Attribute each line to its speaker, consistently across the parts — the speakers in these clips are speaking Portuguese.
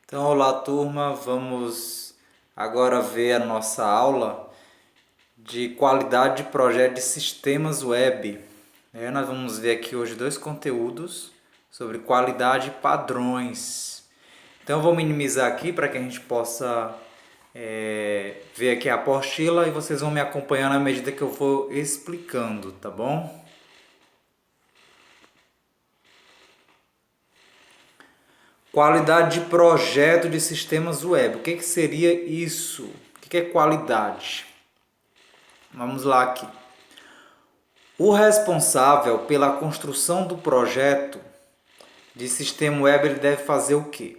Speaker 1: Então, olá turma, vamos agora ver a nossa aula de qualidade de projeto de sistemas web. Nós vamos ver aqui hoje dois conteúdos sobre qualidade e padrões. Então, eu vou minimizar aqui para que a gente possa ver aqui a apostila e vocês vão me acompanhando à medida que eu vou explicando, tá bom? Qualidade de projeto de sistemas web. O que seria isso? O que é qualidade? Vamos lá aqui. O responsável pela construção do projeto de sistema web ele deve fazer o quê?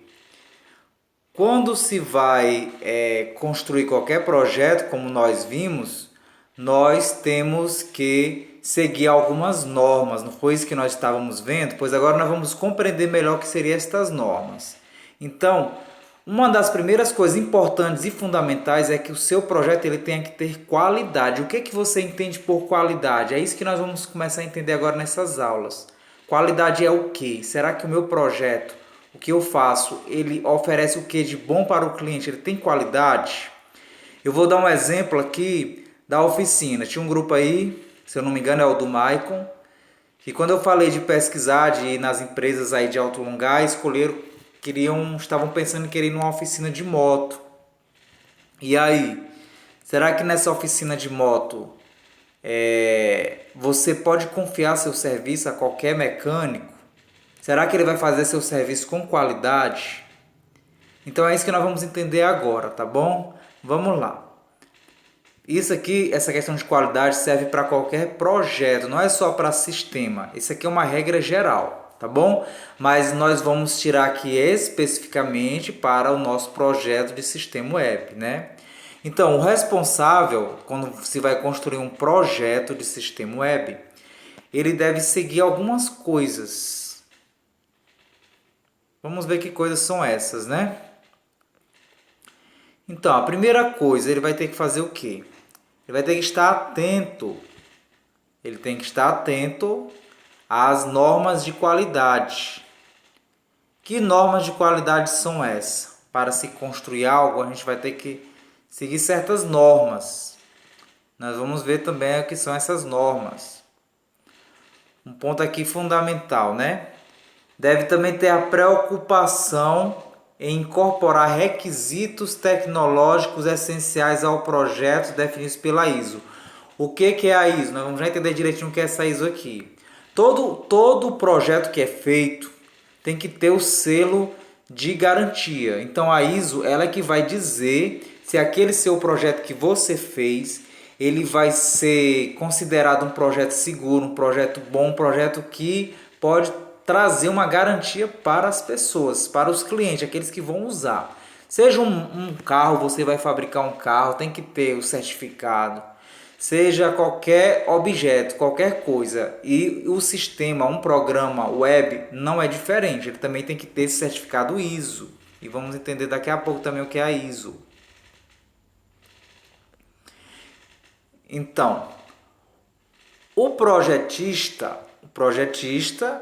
Speaker 1: Quando se vai construir qualquer projeto, como nós vimos, nós temos que seguir algumas normas. Não foi isso que nós estávamos vendo? Pois agora nós vamos compreender melhor o que seriam estas normas. Então, uma das primeiras coisas importantes e fundamentais é que o seu projeto ele tenha que ter qualidade. O que é que você entende por qualidade? É isso que nós vamos começar a entender agora nessas aulas. Qualidade é o quê? Será que o meu projeto, o que eu faço, ele oferece o que de bom para o cliente? Ele tem qualidade? Eu vou dar um exemplo aqui da oficina. Tinha um grupo aí, se eu não me engano é o do Maicon, que quando eu falei de pesquisar, de ir nas empresas aí de Alto Lungar, estavam pensando em querer ir numa oficina de moto. E aí, será que nessa oficina de moto você pode confiar seu serviço a qualquer mecânico? Será que ele vai fazer seu serviço com qualidade? Então é isso que nós vamos entender agora, tá bom? Vamos lá. Isso aqui, essa questão de qualidade serve para qualquer projeto, não é só para sistema. Isso aqui é uma regra geral, tá bom? Mas nós vamos tirar aqui especificamente para o nosso projeto de sistema web, né? Então, o responsável, quando se vai construir um projeto de sistema web, ele deve seguir algumas coisas. Vamos ver que coisas são essas, né? Então, a primeira coisa, ele vai ter que fazer o quê? Ele vai ter que estar atento. Ele tem que estar atento às normas de qualidade. Que normas de qualidade são essas? Para se construir algo, a gente vai ter que seguir certas normas. Nós vamos ver também o que são essas normas. Um ponto aqui fundamental, né? Deve também ter a preocupação em incorporar requisitos tecnológicos essenciais ao projeto definidos pela ISO. O que é a ISO? Nós vamos já entender direitinho o que é essa ISO aqui. Todo projeto que é feito tem que ter o selo de garantia. Então a ISO ela é que vai dizer se aquele seu projeto que você fez ele vai ser considerado um projeto seguro, um projeto bom, um projeto que pode trazer uma garantia para as pessoas, para os clientes, aqueles que vão usar. Seja um carro, você vai fabricar um carro, tem que ter o certificado. Seja qualquer objeto, qualquer coisa. E o sistema, um programa web, não é diferente. Ele também tem que ter esse certificado ISO. E vamos entender daqui a pouco também o que é a ISO. Então, o projetista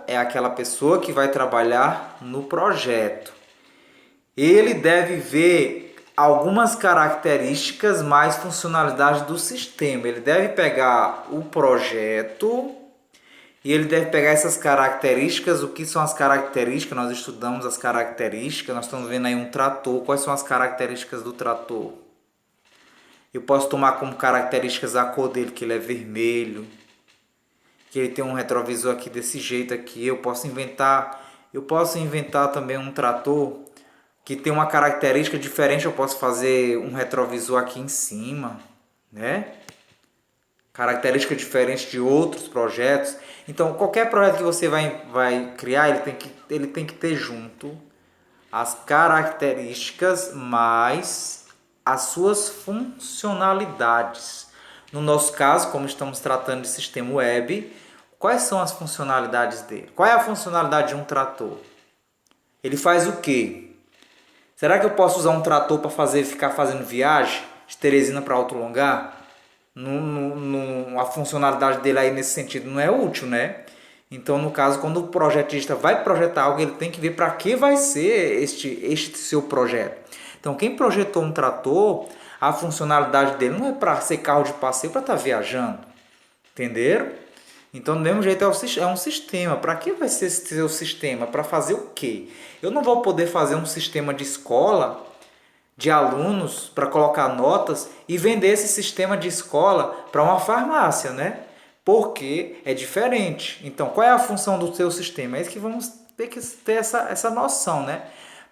Speaker 1: é aquela pessoa que vai trabalhar no projeto. Ele deve ver algumas características mais funcionalidades do sistema. Ele deve pegar o projeto e ele deve pegar essas características. O que são as características? Nós estudamos as características. Nós estamos vendo aí um trator. Quais são as características do trator? Eu posso tomar como características a cor dele, que ele é vermelho, que ele tem um retrovisor aqui desse jeito aqui. Eu posso inventar também um trator que tem uma característica diferente. Eu posso fazer um retrovisor aqui em cima, né? Característica diferente de outros projetos. Então, qualquer projeto que você vai criar, ele tem que ter junto as características mais as suas funcionalidades. No nosso caso, como estamos tratando de sistema web, quais são as funcionalidades dele? Qual é a funcionalidade de um trator? Ele faz o quê? Será que eu posso usar um trator para ficar fazendo viagem de Teresina para Alto Lungar? A funcionalidade dele aí nesse sentido não é útil, né? Então, no caso, quando o projetista vai projetar algo, ele tem que ver para que vai ser este seu projeto. Então, quem projetou um trator, a funcionalidade dele não é para ser carro de passeio, para estar viajando. Entenderam? Então, do mesmo jeito, é um sistema. Para que vai ser esse seu sistema? Para fazer o quê? Eu não vou poder fazer um sistema de escola, de alunos, para colocar notas e vender esse sistema de escola para uma farmácia, né? Porque é diferente. Então, qual é a função do seu sistema? É isso que vamos ter que ter essa noção, né?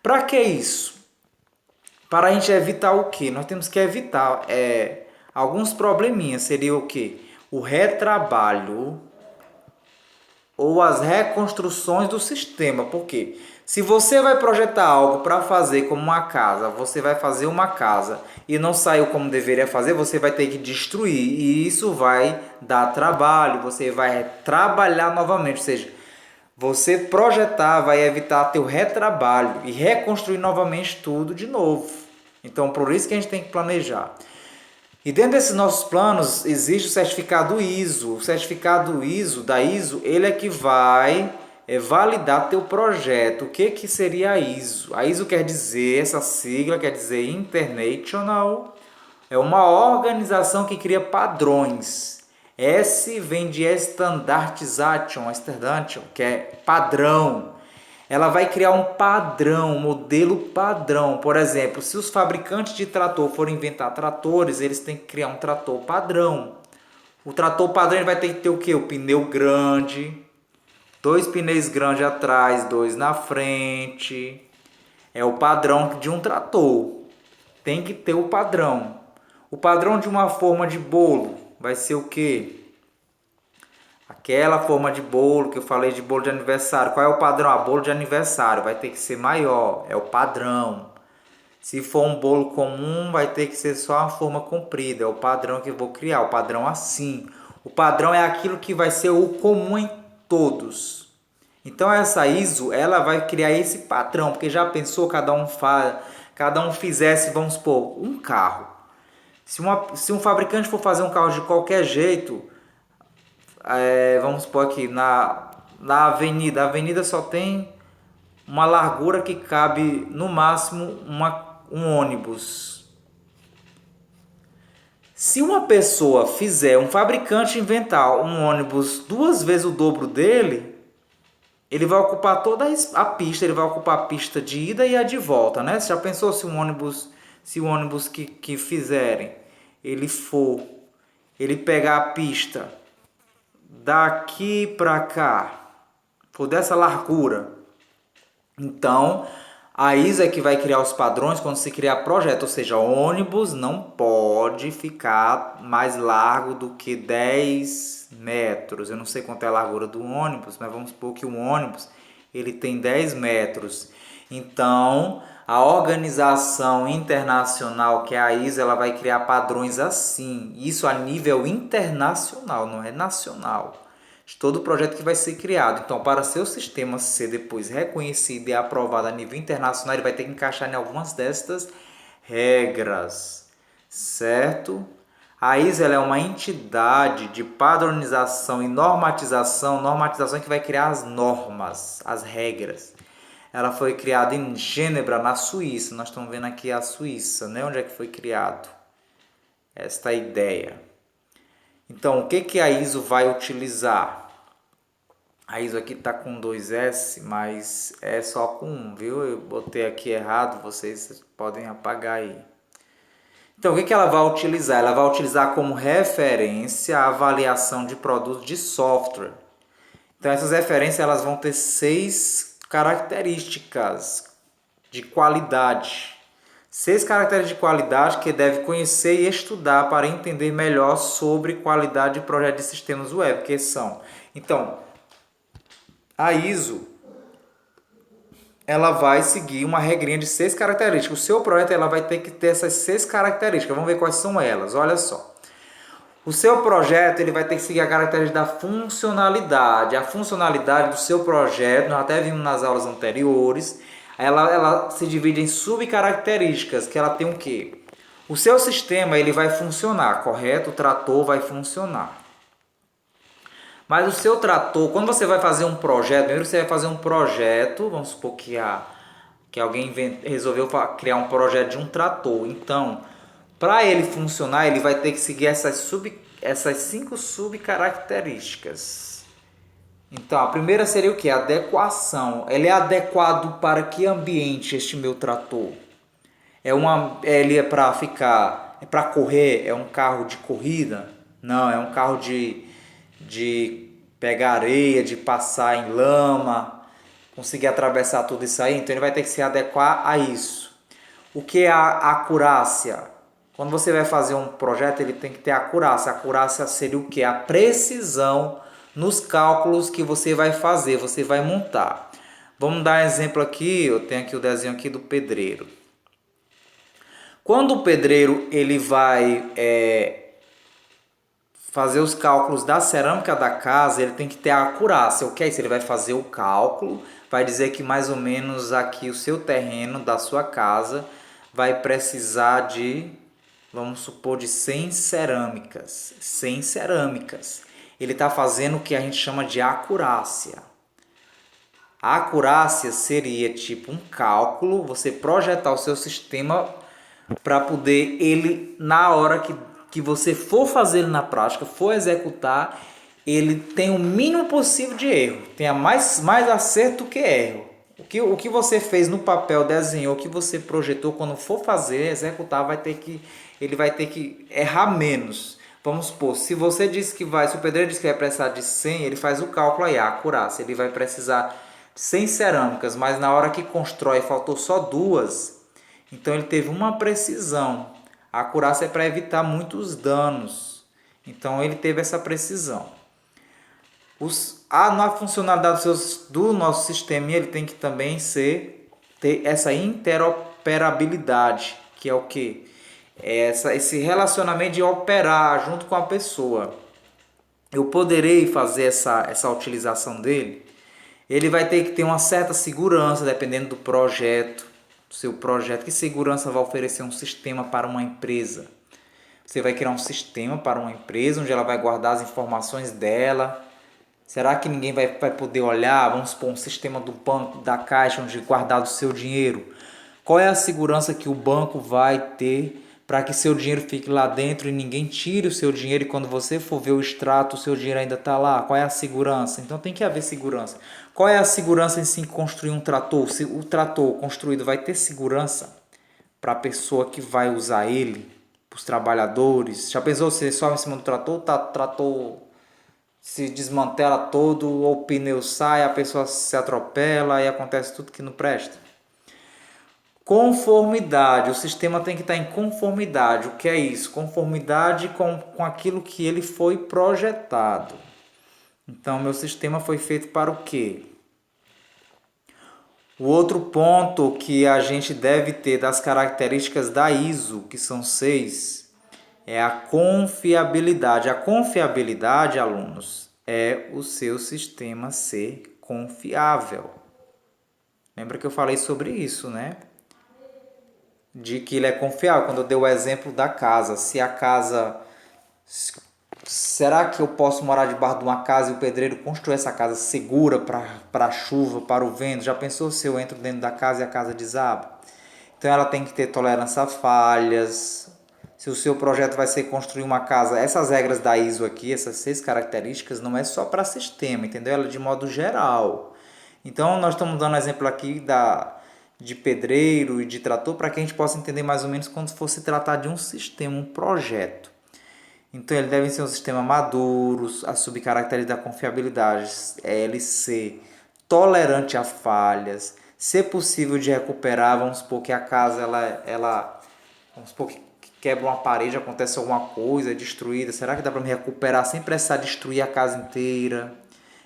Speaker 1: Para que isso? Para a gente evitar o quê? Nós temos que evitar alguns probleminhas. Seria o quê? O retrabalho ou as reconstruções do sistema. Por quê? Se você vai projetar algo para fazer como uma casa, você vai fazer uma casa e não saiu como deveria fazer, você vai ter que destruir. E isso vai dar trabalho, você vai trabalhar novamente. Ou seja, você projetar vai evitar ter o retrabalho e reconstruir novamente tudo de novo. Então, por isso que a gente tem que planejar. E dentro desses nossos planos existe o certificado ISO. O certificado ISO, da ISO, ele é que vai validar teu projeto. O que seria a ISO? A ISO quer dizer, essa sigla quer dizer International, é uma organização que cria padrões. S vem de Standardization, que é padrão. Ela vai criar um padrão, um modelo padrão. Por exemplo, se os fabricantes de trator forem inventar tratores, eles têm que criar um trator padrão. O trator padrão ele vai ter que ter o quê? O pneu grande, 2 pneus grandes atrás, 2 na frente. É o padrão de um trator. Tem que ter o padrão. O padrão de uma forma de bolo vai ser o quê? Aquela forma de bolo que eu falei de bolo de aniversário. Qual é o padrão? Ah, bolo de aniversário vai ter que ser maior. É o padrão. Se for um bolo comum, vai ter que ser só uma forma comprida. É o padrão que eu vou criar. O padrão assim. O padrão é aquilo que vai ser o comum em todos. Então essa ISO, ela vai criar esse padrão. Porque já pensou, cada um fizesse, vamos supor, um carro. Se um fabricante for fazer um carro de qualquer jeito, vamos supor aqui, na avenida. A avenida só tem uma largura que cabe no máximo um ônibus. Se uma pessoa fizer, um fabricante inventar um ônibus 2 vezes o dobro dele, ele vai ocupar toda a pista, ele vai ocupar a pista de ida e a de volta, né? Você já pensou se o ônibus que fizerem, ele pegar a pista daqui para cá, for dessa largura. Então, a ISO é que vai criar os padrões quando se criar projeto, ou seja, o ônibus não pode ficar mais largo do que 10 metros. Eu não sei quanto é a largura do ônibus, mas vamos supor que o ônibus ele tem 10 metros. Então, a organização internacional, que é a ISO, ela vai criar padrões assim. Isso a nível internacional, não é nacional. De todo o projeto que vai ser criado. Então, para seu sistema ser depois reconhecido e aprovado a nível internacional, ele vai ter que encaixar em algumas destas regras, certo? A ISO ela é uma entidade de padronização e normatização que vai criar as normas, as regras. Ela foi criada em Genebra, na Suíça. Nós estamos vendo aqui a Suíça, né? Onde é que foi criado esta ideia. Então, o que a ISO vai utilizar? A ISO aqui está com 2S, mas é só com 1, viu? Eu botei aqui errado, vocês podem apagar aí. Então, o que ela vai utilizar? Ela vai utilizar como referência a avaliação de produtos de software. Então, essas referências elas vão ter 6 características de qualidade. 6 características de qualidade que deve conhecer e estudar para entender melhor sobre qualidade de projeto de sistemas web, que são. Então, a ISO ela vai seguir uma regrinha de 6 características. O seu projeto ela vai ter que ter essas 6 características. Vamos ver quais são elas. Olha só. O seu projeto ele vai ter que seguir a característica da funcionalidade. A funcionalidade do seu projeto, nós até vimos nas aulas anteriores, ela se divide em subcaracterísticas, que ela tem o quê? O seu sistema ele vai funcionar, correto? O trator vai funcionar. Mas o seu trator, quando você vai fazer um projeto, primeiro você vai fazer um projeto, vamos supor que alguém resolveu criar um projeto de um trator. Então, para ele funcionar, ele vai ter que seguir essas 5 subcaracterísticas. Então, a primeira seria o que? Adequação. Ele é adequado para que ambiente este meu trator? Ele é para ficar, é para correr, é um carro de corrida? Não, é um carro de pegar areia, de passar em lama, conseguir atravessar tudo isso aí. Então ele vai ter que se adequar a isso. O que é a acurácia? Quando você vai fazer um projeto, ele tem que ter acurácia. A acurácia seria o que? A precisão nos cálculos que você vai fazer, você vai montar. Vamos dar um exemplo aqui, eu tenho aqui o desenho aqui do pedreiro. Quando o pedreiro ele vai fazer os cálculos da cerâmica da casa, ele tem que ter a acurácia. O que é isso? Ele vai fazer o cálculo, vai dizer que mais ou menos aqui o seu terreno da sua casa vai precisar de, vamos supor, de 100 cerâmicas. 100 cerâmicas. Ele está fazendo o que a gente chama de acurácia. A acurácia seria tipo um cálculo, você projetar o seu sistema para poder ele, na hora que você for fazer ele na prática, for executar, ele tem o mínimo possível de erro, tenha mais acerto que erro. O que você fez no papel, desenhou, o que você projetou, quando for fazer, executar, ele vai ter que errar menos. Vamos supor, se você disse que se o pedreiro disse que vai precisar de 100, ele faz o cálculo aí, a acurácia, ele vai precisar de 100 cerâmicas, mas na hora que constrói faltou só 2, então ele teve uma precisão. A acurácia é para evitar muitos danos. Então ele teve essa precisão. Na funcionalidade do nosso sistema, ele tem que também ter essa interoperabilidade, que é o que? Esse relacionamento de operar junto com a pessoa. Eu poderei fazer essa utilização dele. Ele vai ter que ter uma certa segurança, dependendo do projeto. Seu projeto, que segurança vai oferecer um sistema para uma empresa? Você vai criar um sistema para uma empresa onde ela vai guardar as informações dela. Será que ninguém vai poder olhar? Vamos supor, um sistema do banco, da caixa, onde guardar o seu dinheiro. Qual é a segurança que o banco vai ter para que seu dinheiro fique lá dentro e ninguém tire o seu dinheiro, e quando você for ver o extrato, o seu dinheiro ainda está lá? Qual é a segurança? Então tem que haver segurança. Qual é a segurança em si construir um trator? Se o trator construído vai ter segurança para a pessoa que vai usar ele, para os trabalhadores? Já pensou se só em cima do trator, o trator se desmantela todo, ou o pneu sai, a pessoa se atropela e acontece tudo que não presta? Conformidade, o sistema tem que estar em conformidade. O que é isso? Conformidade com aquilo que ele foi projetado. Então, meu sistema foi feito para o quê? O outro ponto que a gente deve ter das características da ISO, que são 6, é a confiabilidade. A confiabilidade, alunos, é o seu sistema ser confiável. Lembra que eu falei sobre isso, né? De que ele é confiável, quando eu dei o exemplo da casa. Se a casa... Será que eu posso morar debaixo de uma casa e o pedreiro construir essa casa segura para a chuva, para o vento? Já pensou se eu entro dentro da casa e a casa desaba? Então ela tem que ter tolerância a falhas. Se o seu projeto vai ser construir uma casa, essas regras da ISO aqui, essas 6 características, não é só para sistema, entendeu? Ela é de modo geral. Então nós estamos dando exemplo aqui de pedreiro e de trator para que a gente possa entender mais ou menos quando for se tratar de um sistema, um projeto. Então ele deve ser um sistema maduro, as subcaracterísticas da confiabilidade, ele ser tolerante a falhas, ser possível de recuperar. Vamos supor que a casa vamos supor que quebra uma parede, acontece alguma coisa, é destruída. Será que dá para me recuperar sem precisar destruir a casa inteira?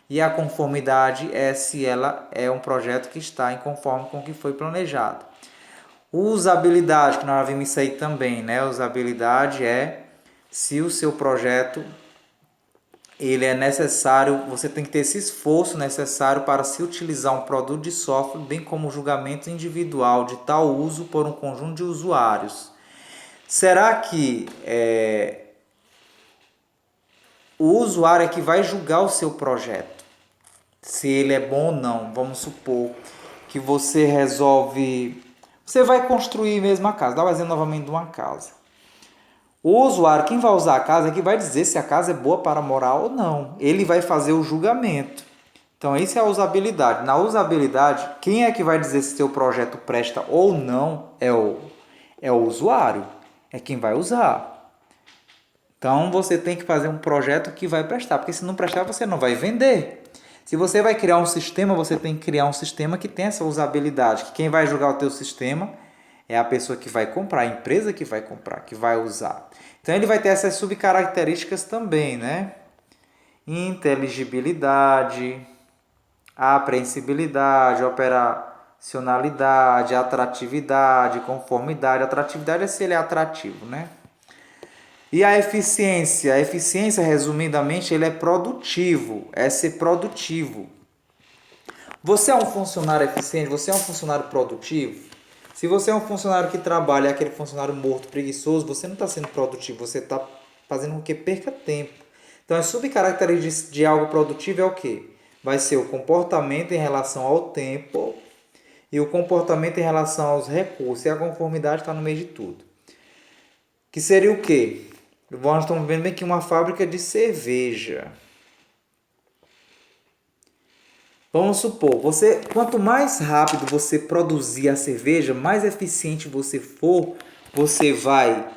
Speaker 1: E a conformidade é se ela é um projeto que está em conforme com o que foi planejado. Usabilidade, que nós vimos isso aí também, né? Usabilidade é se o seu projeto ele é necessário, você tem que ter esse esforço necessário para se utilizar um produto de software, bem como o julgamento individual de tal uso por um conjunto de usuários. Será que O usuário é que vai julgar o seu projeto, se ele é bom ou não. Vamos supor que você resolve... Você vai construir mesmo a casa. Dá o exemplo novamente de uma casa. O usuário, quem vai usar a casa, é que vai dizer se a casa é boa para morar ou não. Ele vai fazer o julgamento. Então, isso é a usabilidade. Na usabilidade, quem é que vai dizer se seu projeto presta ou não é o usuário. É quem vai usar. Então, você tem que fazer um projeto que vai prestar, porque se não prestar, você não vai vender. Se você vai criar um sistema, você tem que criar um sistema que tenha essa usabilidade, que quem vai julgar o teu sistema é a pessoa que vai comprar, a empresa que vai comprar, que vai usar. Então, ele vai ter essas subcaracterísticas também, né? Inteligibilidade, apreensibilidade, operacionalidade, atratividade, conformidade. Atratividade é se ele é atrativo, né? E a eficiência? A eficiência, resumidamente, ele é produtivo, é ser produtivo. Você é um funcionário eficiente? Você é um funcionário produtivo? Se você é um funcionário que trabalha, é aquele funcionário morto, preguiçoso, você não está sendo produtivo, você está fazendo com que perca tempo. Então, as subcaracterísticas de algo produtivo é o quê? Vai ser o comportamento em relação ao tempo e o comportamento em relação aos recursos. E a conformidade está no meio de tudo. Que seria o quê? Nós estamos vendo aqui uma fábrica de cerveja. Vamos supor, quanto mais rápido você produzir a cerveja, mais eficiente você for, você vai,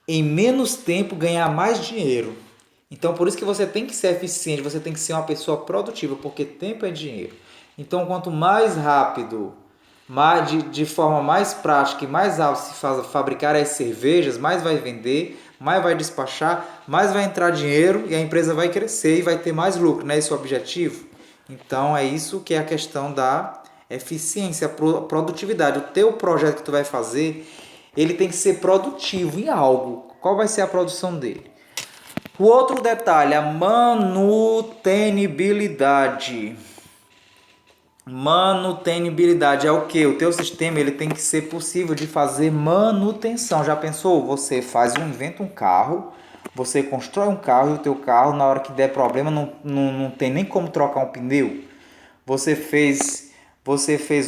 Speaker 1: em menos tempo, ganhar mais dinheiro. Então, por isso que você tem que ser eficiente, você tem que ser uma pessoa produtiva, porque tempo é dinheiro. Então, quanto mais rápido, de forma mais prática e mais rápido se faz fabricar as cervejas, mais vai vender, mais vai despachar, mais vai entrar dinheiro e a empresa vai crescer e vai ter mais lucro, não é esse o objetivo? Então, é isso que é a questão da eficiência, a produtividade. O teu projeto que tu vai fazer, ele tem que ser produtivo em algo. Qual vai ser a produção dele? O outro detalhe, a manutenibilidade. Manutenibilidade é o que? O teu sistema ele tem que ser possível de fazer manutenção. Já pensou? Você inventa um carro, você constrói um carro e o teu carro, na hora que der problema, não tem nem como trocar um pneu. Você fez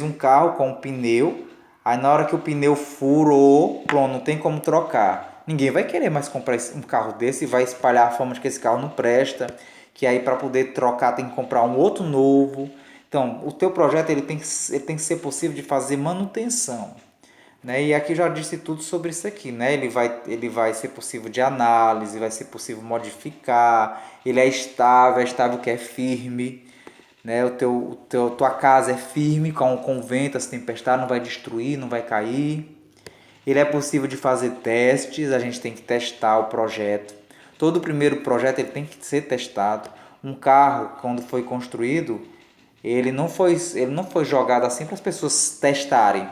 Speaker 1: um carro com um pneu, aí na hora que o pneu furou, pronto, não tem como trocar. Ninguém vai querer mais comprar um carro desse e vai espalhar a fama de que esse carro não presta, que aí para poder trocar tem que comprar um outro novo. Então, o teu projeto ele tem que ser possível de fazer manutenção. Né? E aqui já disse tudo sobre isso aqui. Né? Ele vai ser possível de análise, vai ser possível modificar, ele é estável que é firme. Né? Tua casa é firme, com ventas, tempestade, não vai destruir, não vai cair. Ele é possível de fazer testes, a gente tem que testar o projeto. Todo primeiro projeto ele tem que ser testado. Um carro, quando foi construído, ele não foi jogado assim para as pessoas testarem.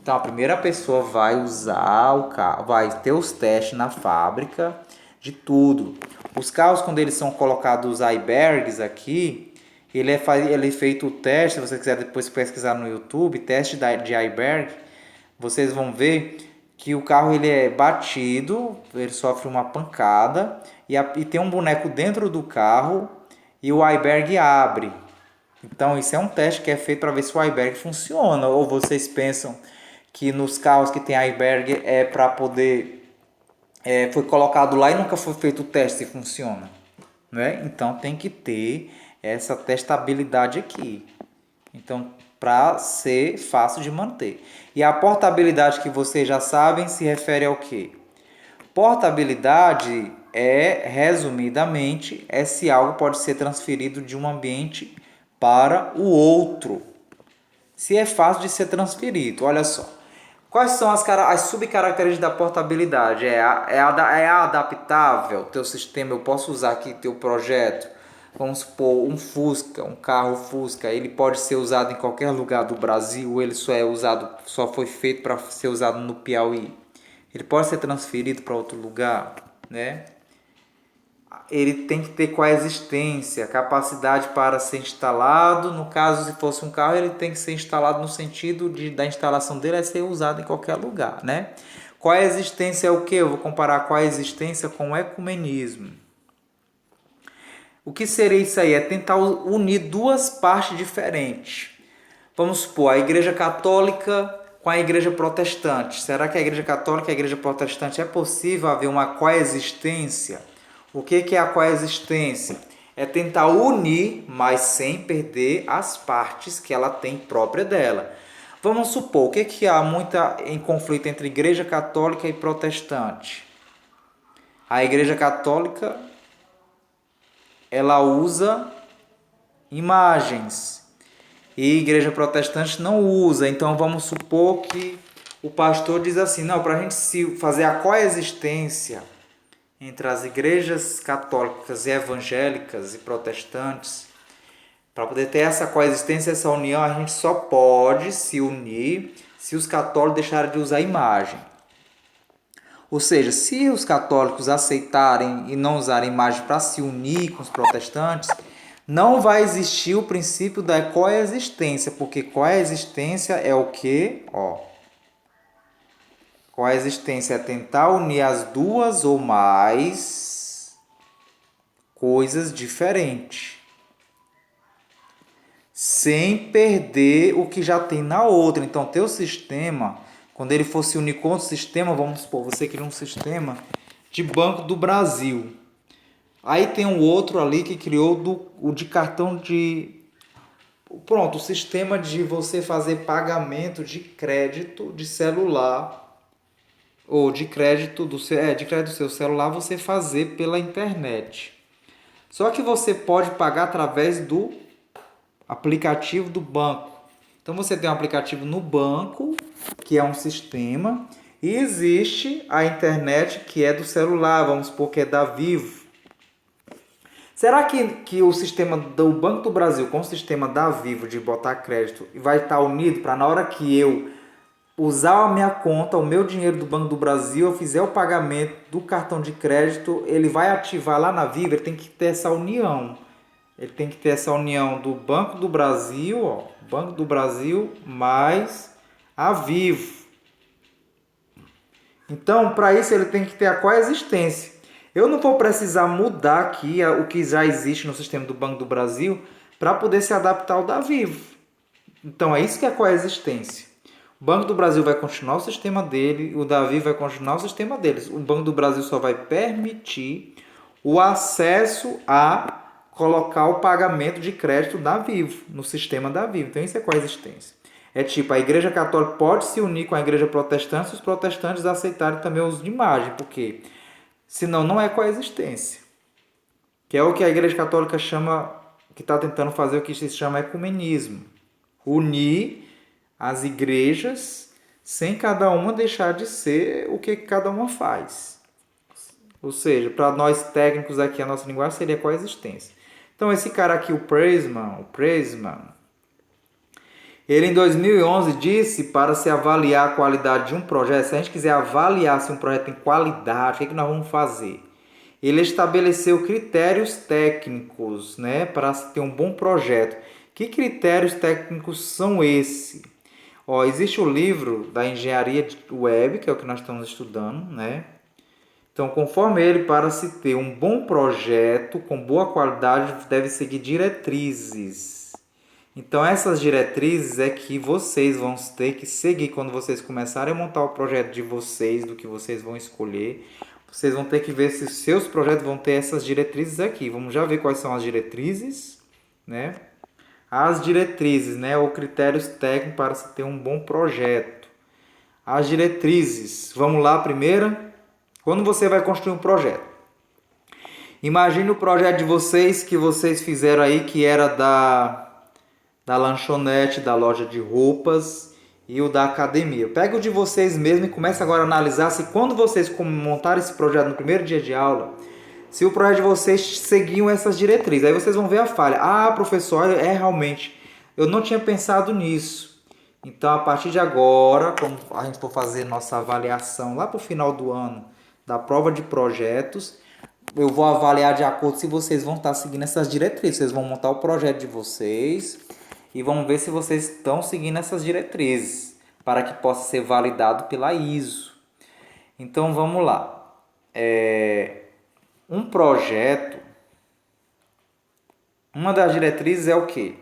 Speaker 1: Então a primeira pessoa vai usar o carro, vai ter os testes na fábrica de tudo. Os carros, quando eles são colocados os airbags aqui, ele é feito o teste. Se você quiser depois pesquisar no YouTube, teste de airbag, vocês vão ver que o carro ele é batido, ele sofre uma pancada e tem um boneco dentro do carro e o airbag abre. Então isso é um teste que é feito para ver se o airbag funciona. Ou vocês pensam que nos carros que tem airbag é para poder... foi colocado lá e nunca foi feito o teste se funciona. Né? Então tem que ter essa testabilidade aqui. Então, para ser fácil de manter. E a portabilidade que vocês já sabem se refere ao quê? Portabilidade resumidamente, se algo pode ser transferido de um ambiente para o outro. Se é fácil de ser transferido, olha só. Quais são as subcaracterísticas da portabilidade? É adaptável? Teu sistema, eu posso usar aqui teu projeto. Vamos supor, um Fusca, um carro Fusca, ele pode ser usado em qualquer lugar do Brasil, ele só foi feito para ser usado no Piauí. Ele pode ser transferido para outro lugar, né? Ele tem que ter coexistência, capacidade para ser instalado. No caso, se fosse um carro, ele tem que ser instalado no sentido da instalação dele é ser usado em qualquer lugar, né? Coexistência é o que? Eu vou comparar coexistência com ecumenismo. O que seria isso aí? É tentar unir duas partes diferentes. Vamos supor, a Igreja Católica com a Igreja Protestante. Será que a Igreja Católica e a Igreja Protestante é possível haver uma coexistência? O que é a coexistência? É tentar unir, mas sem perder as partes que ela tem própria dela. Vamos supor, o que há muita em conflito entre Igreja Católica e Protestante? A Igreja Católica, ela usa imagens e a Igreja Protestante não usa. Então vamos supor que o pastor diz assim, não, para a gente fazer a coexistência entre as igrejas católicas e evangélicas e protestantes, para poder ter essa coexistência, essa união, a gente só pode se unir se os católicos deixarem de usar imagem. Ou seja, se os católicos aceitarem e não usarem imagem para se unir com os protestantes, não vai existir o princípio da coexistência, porque coexistência é o quê? Coexistência é tentar unir as duas ou mais coisas diferentes, sem perder o que já tem na outra. Então, teu sistema, quando ele for se unir com outro sistema, vamos supor, você criou um sistema de Banco do Brasil. Aí tem um outro ali que criou o de cartão de... Pronto, o sistema de você fazer pagamento de crédito de celular ou de crédito do seu celular, você fazer pela internet. Só que você pode pagar através do aplicativo do banco. Então você tem um aplicativo no banco, que é um sistema, e existe a internet que é do celular, vamos supor que é da Vivo. Será que o sistema do Banco do Brasil com o sistema da Vivo de botar crédito vai estar unido para na hora que eu usar a minha conta, o meu dinheiro do Banco do Brasil, eu fizer o pagamento do cartão de crédito, ele vai ativar lá na Vivo? Ele tem que ter essa união. Ele tem que ter essa união do Banco do Brasil, Banco do Brasil mais a Vivo. Então, para isso ele tem que ter a coexistência. Eu não vou precisar mudar aqui o que já existe no sistema do Banco do Brasil para poder se adaptar ao da Vivo. Então, é isso que é coexistência. O Banco do Brasil vai continuar o sistema dele, o da Vivo vai continuar o sistema deles. O Banco do Brasil só vai permitir o acesso a colocar o pagamento de crédito da Vivo, no sistema da Vivo. Então, isso é coexistência. É tipo, a Igreja Católica pode se unir com a Igreja Protestante se os protestantes aceitarem também o uso de imagem, porque senão não é coexistência. Que é o que a Igreja Católica chama, que está tentando fazer o que se chama ecumenismo. Unir as igrejas sem cada uma deixar de ser o que cada uma faz. Ou seja, para nós técnicos aqui, a nossa linguagem seria coexistência. Então, esse cara aqui, o Pressman, ele em 2011 disse para se avaliar a qualidade de um projeto, se a gente quiser avaliar se um projeto tem qualidade, o que nós vamos fazer? Ele estabeleceu critérios técnicos, né, para se ter um bom projeto. Que critérios técnicos são esses? Existe o livro da engenharia web, que é o que nós estamos estudando, né? Então, conforme ele, para se ter um bom projeto com boa qualidade, deve seguir diretrizes. Então, essas diretrizes é que vocês vão ter que seguir quando vocês começarem a montar o projeto de vocês, do que vocês vão escolher. Vocês vão ter que ver se seus projetos vão ter essas diretrizes aqui. Vamos já ver quais são as diretrizes, né? As diretrizes, né? Ou critérios técnicos para se ter um bom projeto. As diretrizes. Vamos lá, primeira. Quando você vai construir um projeto, imagine o projeto de vocês que vocês fizeram aí, que era da lanchonete, da loja de roupas e o da academia. Pega o de vocês mesmo e comece agora a analisar se quando vocês montaram esse projeto no primeiro dia de aula, se o projeto de vocês seguiam essas diretrizes. Aí vocês vão ver a falha. Ah, professor, realmente, eu não tinha pensado nisso. Então, a partir de agora, quando a gente for fazer nossa avaliação lá para o final do ano, da prova de projetos, eu vou avaliar de acordo se vocês vão estar seguindo essas diretrizes. Vocês vão montar o projeto de vocês e vamos ver se vocês estão seguindo essas diretrizes para que possa ser validado pela ISO. Então vamos lá. Um projeto Uma das diretrizes é o quê?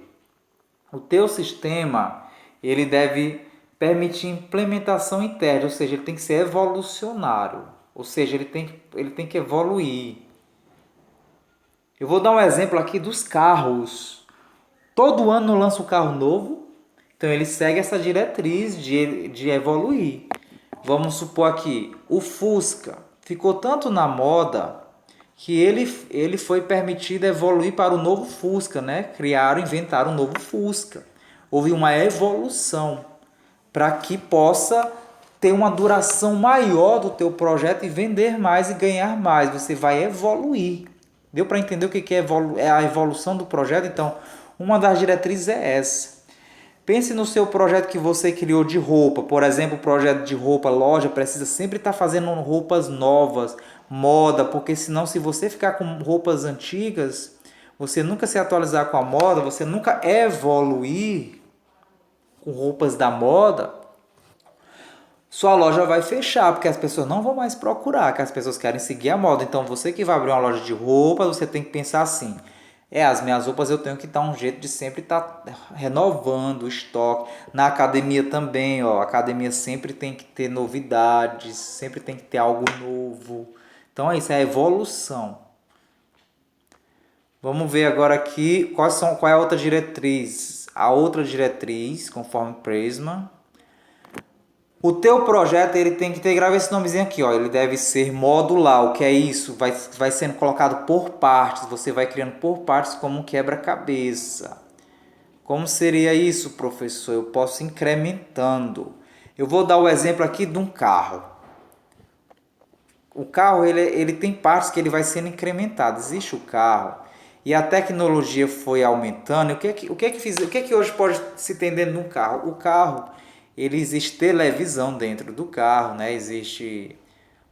Speaker 1: O teu sistema, ele deve permitir implementação interna, ou seja, ele tem que ser evolucionário, ou seja, ele tem que evoluir. Eu vou dar um exemplo aqui dos carros. Todo ano lança um carro novo, então ele segue essa diretriz de evoluir. Vamos supor aqui, o Fusca ficou tanto na moda que ele foi permitido evoluir para o novo Fusca, né? Inventaram um novo Fusca. Houve uma evolução para que possa ter uma duração maior do teu projeto e vender mais e ganhar mais. Você vai evoluir. Deu para entender o que é a evolução do projeto? Então, uma das diretrizes é essa. Pense no seu projeto que você criou de roupa. Por exemplo, o projeto de roupa, loja, precisa sempre estar fazendo roupas novas, moda, porque senão se você ficar com roupas antigas, você nunca se atualizar com a moda, você nunca evoluir com roupas da moda, sua loja vai fechar, porque as pessoas não vão mais procurar, que as pessoas querem seguir a moda. Então, você que vai abrir uma loja de roupas, você tem que pensar assim: as minhas roupas eu tenho que dar um jeito de sempre estar renovando o estoque. Na academia também, ó, a academia sempre tem que ter novidades, sempre tem que ter algo novo. Então é isso, é a evolução. Vamos ver agora aqui qual é a outra diretriz. A outra diretriz, conforme Prisma. O teu projeto ele tem que ter, grava esse nomezinho aqui, ó, ele deve ser modular. O que é isso? Vai sendo colocado por partes, você vai criando por partes como um quebra-cabeça. Como seria isso, professor? Eu posso ir incrementando. Eu vou dar o exemplo aqui de um carro. O carro ele tem partes que ele vai sendo incrementado. Existe o carro e a tecnologia foi aumentando. O que é que hoje pode se ter dentro de um carro? O carro ele existe televisão dentro do carro, né? Existe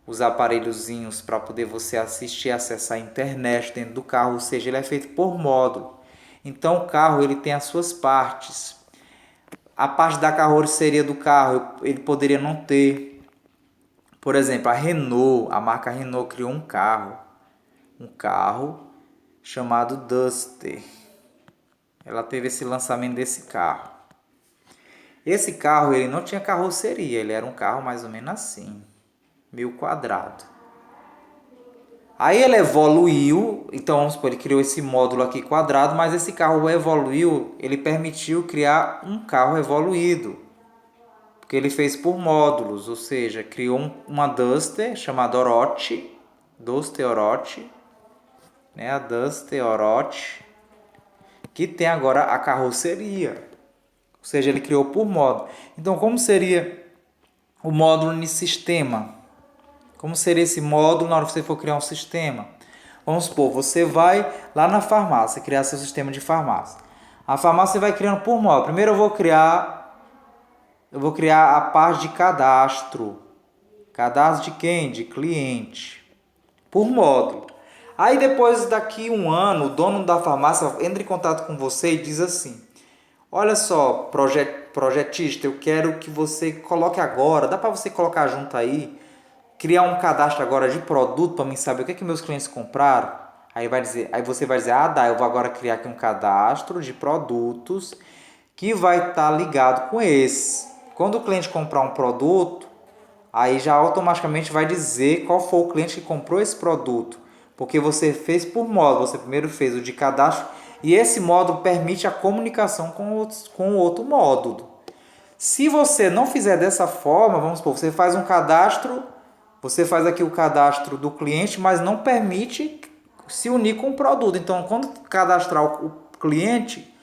Speaker 1: os aparelhozinhos para poder você assistir e acessar a internet dentro do carro, ou seja, ele é feito por módulo. Então o carro ele tem as suas partes. A parte da carroceria do carro ele poderia não ter. Por exemplo, a marca Renault criou um carro chamado Duster. Ela teve esse lançamento desse carro. Esse carro ele não tinha carroceria, ele era um carro mais ou menos assim, meio quadrado. Aí ele evoluiu, então vamos supor, ele criou esse módulo aqui quadrado, mas esse carro evoluiu, ele permitiu criar um carro evoluído, porque ele fez por módulos, ou seja, criou uma Duster chamada Orochi, né, a Duster Orochi, que tem agora a carroceria. Ou seja, ele criou por módulo. Então, como seria o módulo de sistema? Como seria esse módulo na hora que você for criar um sistema? Vamos supor, você vai lá na farmácia, criar seu sistema de farmácia. A farmácia vai criando por módulo. Primeiro eu vou criar a parte de cadastro. Cadastro de quem? De cliente. Por módulo. Aí depois, daqui um ano, o dono da farmácia entra em contato com você e diz assim: olha só, projetista, eu quero que você coloque agora, dá para você colocar junto aí, criar um cadastro agora de produto para mim saber o que meus clientes compraram. Aí você vai dizer: dá, eu vou agora criar aqui um cadastro de produtos que vai estar ligado com esse. Quando o cliente comprar um produto, aí já automaticamente vai dizer qual foi o cliente que comprou esse produto, porque você fez por módulo. Você primeiro fez o de cadastro e esse módulo permite a comunicação com o outro módulo. Se você não fizer dessa forma, vamos supor, você faz um cadastro, você faz aqui o cadastro do cliente, mas não permite se unir com o produto. Então, quando cadastrar o cliente,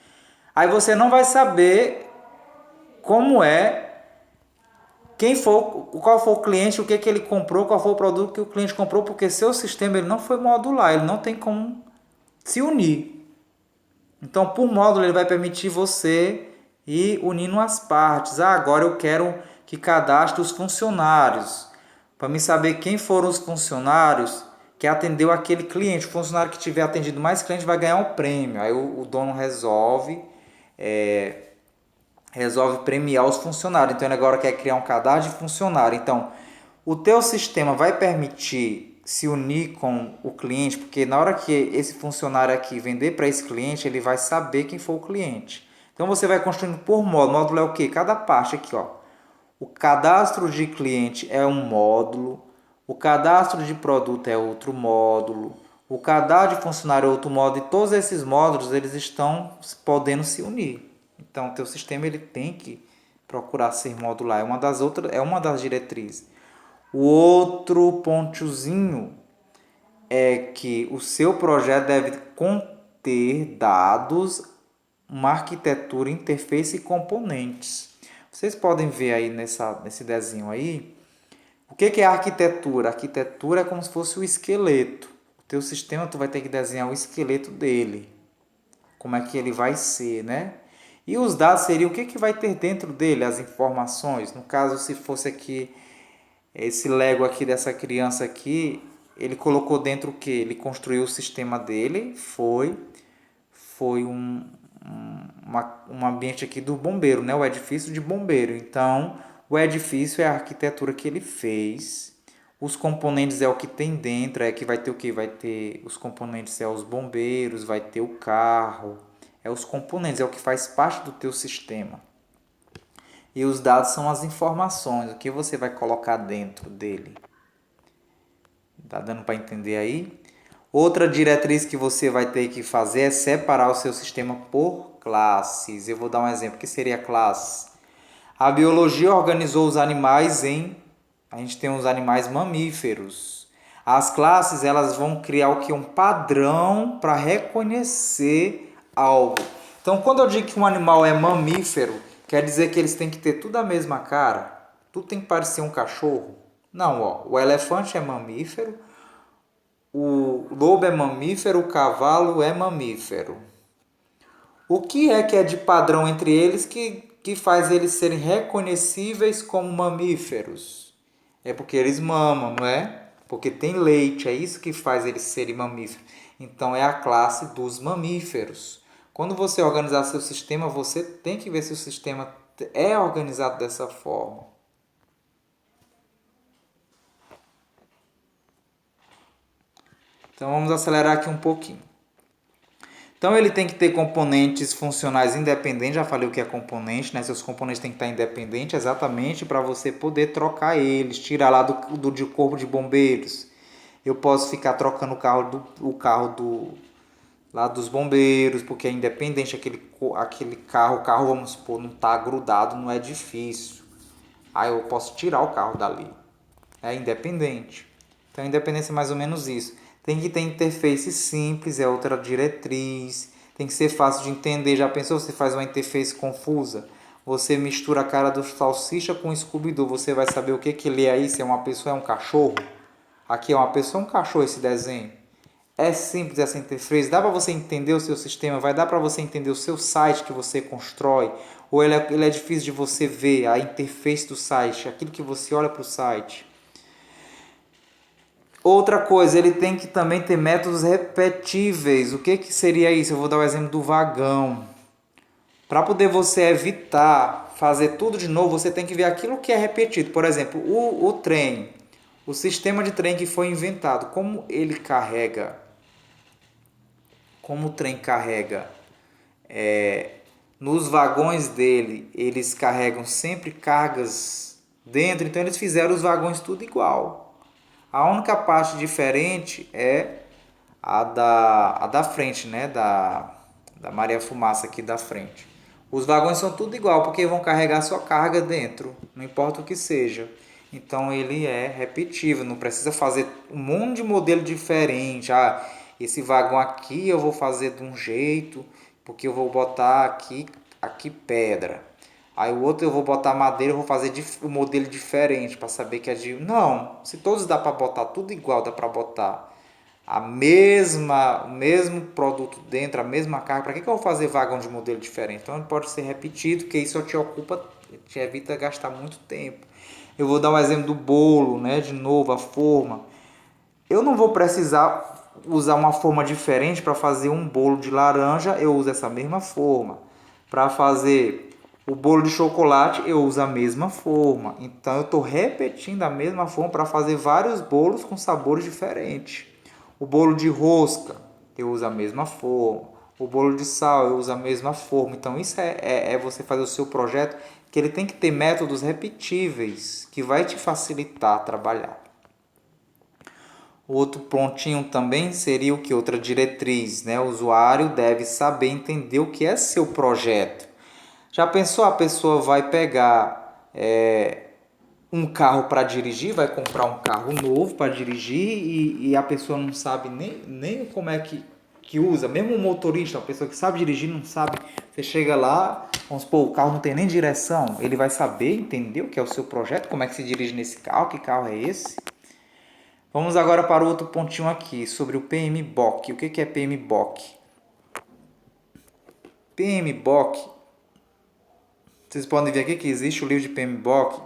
Speaker 1: aí você não vai saber como é, qual foi o cliente, o que ele comprou, qual foi o produto que o cliente comprou, porque seu sistema ele não foi modular, ele não tem como se unir. Então, por módulo, ele vai permitir você ir unindo as partes. Agora eu quero que cadastre os funcionários, para me saber quem foram os funcionários que atendeu aquele cliente. O funcionário que tiver atendido mais clientes vai ganhar um prêmio. Aí o dono resolve premiar os funcionários. Então ele agora quer criar um cadastro de funcionário. Então o teu sistema vai permitir se unir com o cliente, porque na hora que esse funcionário aqui vender para esse cliente, ele vai saber quem foi o cliente. Então você vai construindo por módulo. Módulo é o quê? Cada parte aqui, ó. O cadastro de cliente é um módulo, o cadastro de produto é outro módulo, o cadastro de funcionário é outro módulo, e todos esses módulos eles estão podendo se unir. Então, o teu sistema ele tem que procurar ser modular, é uma das diretrizes. O outro pontozinho é que o seu projeto deve conter dados, uma arquitetura, interface e componentes. Vocês podem ver aí nesse desenho aí, o que é a arquitetura? A arquitetura é como se fosse o esqueleto. O teu sistema tu vai ter que desenhar o esqueleto dele, como é que ele vai ser, né? E os dados seriam o que vai ter dentro dele, as informações. No caso, se fosse aqui, esse Lego aqui dessa criança aqui, ele colocou dentro o que? Ele construiu o sistema dele, foi um ambiente aqui do bombeiro, né? O edifício de bombeiro. Então, o edifício é a arquitetura que ele fez. Os componentes é o que tem dentro, é que vai ter o que? Vai ter os componentes, é os bombeiros, vai ter o carro, é os componentes, é o que faz parte do teu sistema. E os dados são as informações, o que você vai colocar dentro dele. Tá dando para entender aí? Outra diretriz que você vai ter que fazer é separar o seu sistema por classes. Eu vou dar um exemplo. O que seria classe? A biologia organizou os animais em... A gente tem os animais mamíferos. As classes elas vão criar o que? Um padrão para reconhecer algo. Então, quando eu digo que um animal é mamífero, quer dizer que eles têm que ter tudo a mesma cara? Tudo tem que parecer um cachorro? Não, ó. O elefante é mamífero, o lobo é mamífero, o cavalo é mamífero. O que é de padrão entre eles que faz eles serem reconhecíveis como mamíferos? É porque eles mamam, não é? Porque tem leite, é isso que faz eles serem mamíferos. Então é a classe dos mamíferos. Quando você organizar seu sistema, você tem que ver se o sistema é organizado dessa forma. Então vamos acelerar aqui um pouquinho. Então ele tem que ter componentes funcionais independentes, já falei o que é componente, né? Seus componentes têm que estar independentes exatamente para você poder trocar eles, tirar lá do corpo de bombeiros. Eu posso ficar trocando o carro lá dos bombeiros, porque é independente, aquele carro, vamos supor, não está grudado no edifício. Aí eu posso tirar o carro dali. É independente. Então a independência é mais ou menos isso. Tem que ter interface simples, é outra diretriz. Tem que ser fácil de entender. Já pensou se faz uma interface confusa? Você mistura a cara do Salsicha com o Scooby-Doo. Você vai saber o que ele é aí, se é uma pessoa ou é um cachorro? Aqui é uma pessoa ou um cachorro esse desenho. É simples essa interface. Dá para você entender o seu sistema? Vai dar para você entender o seu site que você constrói? Ou ele é difícil de você ver a interface do site, aquilo que você olha para o site? Outra coisa, ele tem que também ter métodos repetíveis. O que seria isso? Eu vou dar o exemplo do vagão. Para poder você evitar fazer tudo de novo, você tem que ver aquilo que é repetido. Por exemplo, o trem, o sistema de trem que foi inventado, como ele carrega, como o trem carrega, nos vagões dele, eles carregam sempre cargas dentro, então eles fizeram os vagões tudo igual. A única parte diferente é a da frente, né? Da Maria Fumaça aqui da frente. Os vagões são tudo igual, porque vão carregar sua carga dentro, não importa o que seja. Então ele é repetível, não precisa fazer um monte de modelo diferente. Ah, esse vagão aqui eu vou fazer de um jeito, porque eu vou botar aqui pedra. Aí o outro eu vou botar madeira, eu vou fazer um modelo diferente para saber que é de... Não, se todos dá para botar tudo igual, dá para botar o mesmo produto dentro, a mesma carga, para que eu vou fazer vagão de modelo diferente? Então ele pode ser repetido, que isso te evita gastar muito tempo. Eu vou dar um exemplo do bolo, né? De novo, a forma. Eu não vou precisar usar uma forma diferente para fazer um bolo de laranja, eu uso essa mesma forma. Para fazer O bolo de chocolate eu uso a mesma forma. Então eu estou repetindo a mesma forma para fazer vários bolos com sabores diferentes. O bolo de rosca eu uso a mesma forma. O bolo de sal eu uso a mesma forma. Então isso é você fazer o seu projeto, que ele tem que ter métodos repetíveis, que vai te facilitar trabalhar. O outro pontinho também seria o que? Outra diretriz, né? O usuário deve saber entender o que é seu projeto. Já pensou, a pessoa vai pegar um carro para dirigir, vai comprar um carro novo para dirigir e a pessoa não sabe nem como é que usa, mesmo o motorista, a pessoa que sabe dirigir não sabe. Você chega lá, vamos supor, o carro não tem nem direção, ele vai saber, entender o que é o seu projeto, como é que se dirige nesse carro, que carro é esse. Vamos agora para o outro pontinho aqui, sobre o PMBOK. O que é PMBOK? PMBOK, vocês podem ver aqui que existe o livro de PMBOK.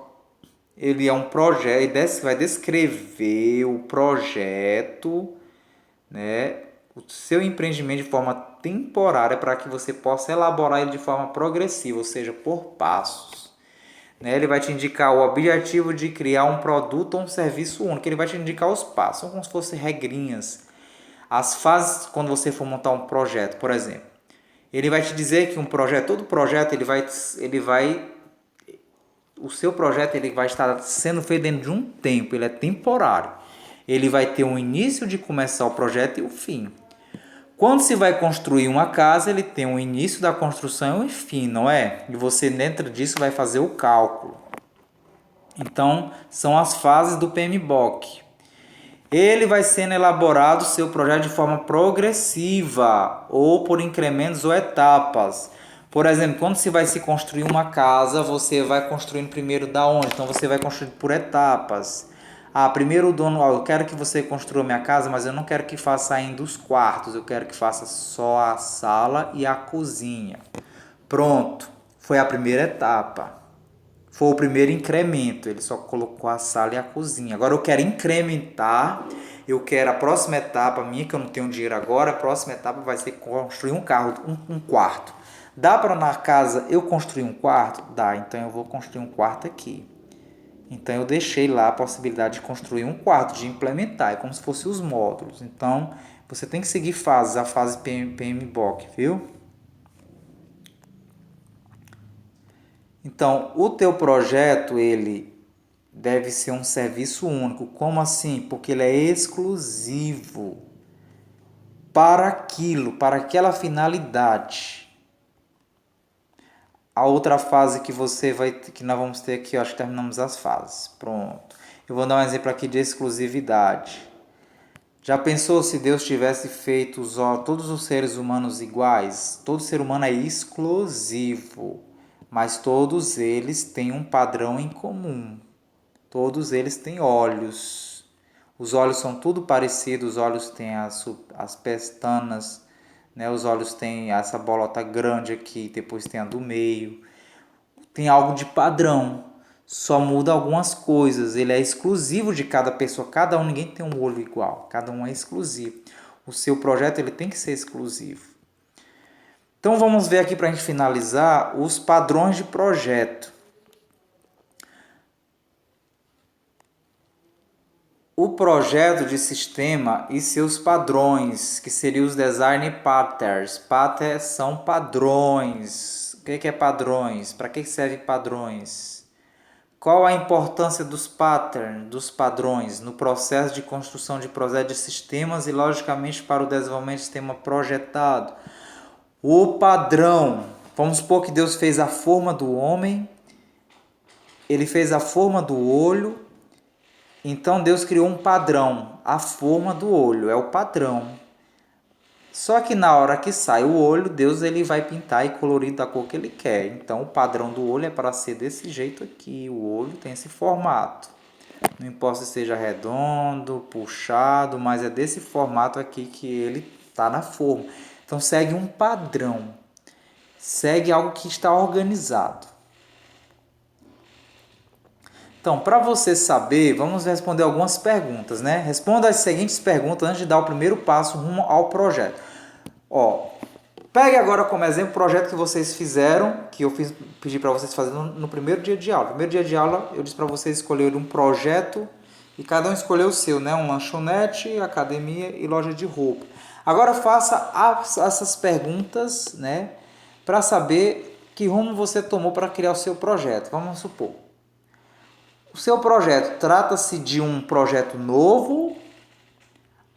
Speaker 1: Ele é um projeto, ele vai descrever o projeto, né, o seu empreendimento de forma temporária para que você possa elaborar ele de forma progressiva, ou seja, por passos. Né? Ele vai te indicar o objetivo de criar um produto ou um serviço único. Ele vai te indicar os passos, são como se fossem regrinhas. As fases quando você for montar um projeto, por exemplo. Ele vai te dizer que um projeto, todo projeto, o seu projeto ele vai estar sendo feito dentro de um tempo, ele é temporário. Ele vai ter um início de começar o projeto e o fim. Quando se vai construir uma casa, ele tem um início da construção e um fim, não é? E você dentro disso vai fazer o cálculo. Então, são as fases do PMBOK. Ele vai sendo elaborado o seu projeto de forma progressiva, ou por incrementos ou etapas. Por exemplo, quando se vai se construir uma casa, você vai construindo primeiro da onde? Então você vai construindo por etapas. Primeiro o dono, eu quero que você construa minha casa, mas eu não quero que faça ainda os quartos, eu quero que faça só a sala e a cozinha. Pronto, foi a primeira etapa. Foi o primeiro incremento, ele só colocou a sala e a cozinha. Agora eu quero incrementar, eu quero a próxima etapa minha, que eu não tenho dinheiro agora, a próxima etapa vai ser construir um quarto. Dá para na casa eu construir um quarto? Dá, então eu vou construir um quarto aqui. Então eu deixei lá a possibilidade de construir um quarto, de implementar, é como se fossem os módulos. Então você tem que seguir fases, a fase PMBOK, viu? Então, o teu projeto, ele deve ser um serviço único. Como assim? Porque ele é exclusivo para aquilo, para aquela finalidade. A outra fase que nós vamos ter aqui, acho que terminamos as fases. Pronto. Eu vou dar um exemplo aqui de exclusividade. Já pensou se Deus tivesse feito todos os seres humanos iguais? Todo ser humano é exclusivo. Mas todos eles têm um padrão em comum. Todos eles têm olhos. Os olhos são tudo parecidos, os olhos têm as pestanas, né? Os olhos têm essa bolota grande aqui, depois tem a do meio. Tem algo de padrão, só muda algumas coisas. Ele é exclusivo de cada pessoa, cada um, ninguém tem um olho igual, cada um é exclusivo. O seu projeto ele tem que ser exclusivo. Então vamos ver aqui para a gente finalizar os padrões de projeto. O projeto de sistema e seus padrões, que seriam os design patterns. Patterns são padrões. O que é padrões? Para que servem padrões? Qual a importância dos patterns, dos padrões, no processo de construção de projetos de sistemas e, logicamente, para o desenvolvimento do sistema projetado? O padrão, vamos supor que Deus fez a forma do homem, ele fez a forma do olho, então Deus criou um padrão, a forma do olho, é o padrão. Só que na hora que sai o olho, Deus ele vai pintar e colorir da cor que ele quer. Então o padrão do olho é para ser desse jeito aqui, o olho tem esse formato. Não importa se seja redondo, puxado, mas é desse formato aqui que ele está na forma. Então segue um padrão, segue algo que está organizado. Então, para você saber, vamos responder algumas perguntas, né? Responda as seguintes perguntas antes de dar o primeiro passo rumo ao projeto. Pegue agora como exemplo o projeto que vocês fizeram, que eu pedi para vocês fazerem no primeiro dia de aula. No primeiro dia de aula, eu disse para vocês escolherem um projeto e cada um escolheu o seu, né? Um lanchonete, academia e loja de roupa. Agora faça essas perguntas, né? Para saber que rumo você tomou para criar o seu projeto. Vamos supor. O seu projeto trata-se de um projeto novo,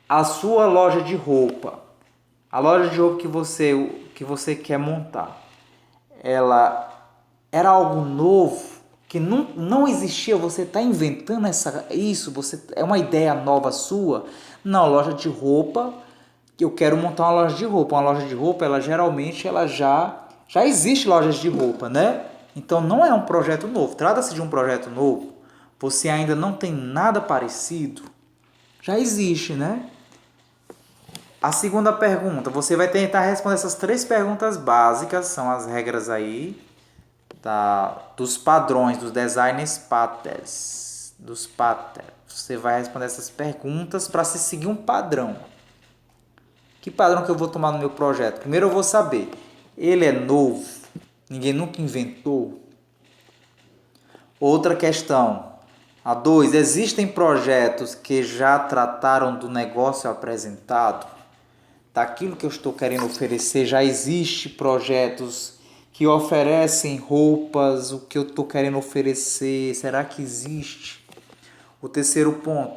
Speaker 1: a sua loja de roupa. A loja de roupa que você quer montar, ela era algo novo, que não existia, você está inventando isso, é uma ideia nova sua? Não, loja de roupa, eu quero montar uma loja de roupa. Uma loja de roupa, ela geralmente já existe lojas de roupa, né? Então não é um projeto novo, trata-se de um projeto novo, você ainda não tem nada parecido, já existe, né? A segunda pergunta, você vai tentar responder essas 3 perguntas básicas, são as regras aí dos padrões, dos designers patterns, dos patterns. Você vai responder essas perguntas para se seguir um padrão. Que padrão que eu vou tomar no meu projeto? Primeiro eu vou saber, ele é novo, ninguém nunca inventou. Outra questão, a 2, existem projetos que já trataram do negócio apresentado? Daquilo que eu estou querendo oferecer, já existe projetos que oferecem roupas, o que eu estou querendo oferecer, será que existe? O terceiro ponto,